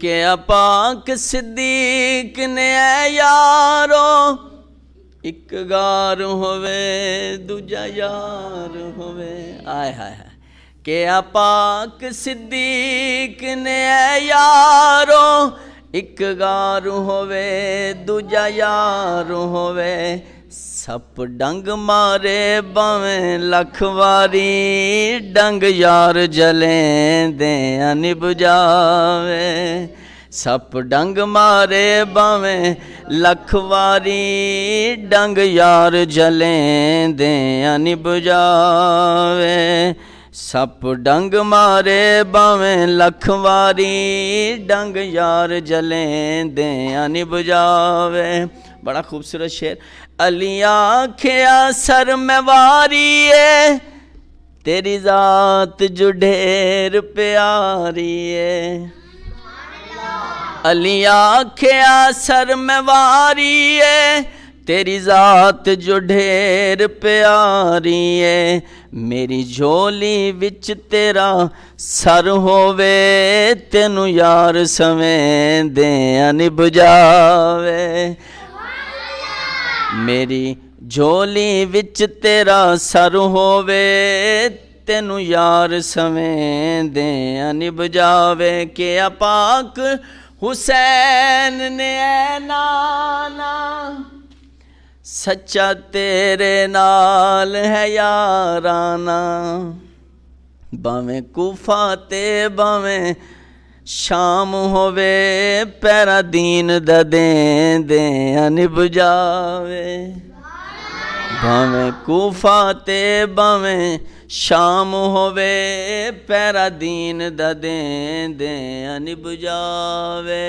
के पाक सिद्दीक ने यारो एक गार होवे दूजा यार होवे। आय हाय हाय के पाक सिद्दीक ने यारो एक गार होवे दूजा यार होवे। सप डंग मारे बावें लख वारी डंग यार जलें दे निभ जावे। सप डंग मारे बावें लख वारी डंग यार जलें दे निभ जावे। सप डंग मारे बावें लख वारी डंग यार जलें दे निभ जावे। बड़ा खूबसूरत शेर। अलिया आखिया सर में वारी है तेरी जात जो ढेर प्यारी है। अलिया आखिया सर में वारी है तेरी जात जो ढेर प्यारी है। मेरी झोली विच तेरा सर होवे तेनू यार सवें दे निभ जावे। मेरी झोली विच तेरा सर होवे तेनू यार सवें दे निभ जावे। के पाक हुसैन ने नाना सच्चा तेरे नाल है याराना। बावें कूफा ते बावें शाम होवे पैरा दीन दा दें दे निभ जावे। भावें कूफा ते बावें शाम होवे पैरा दीन दा दें दे निभ जावे।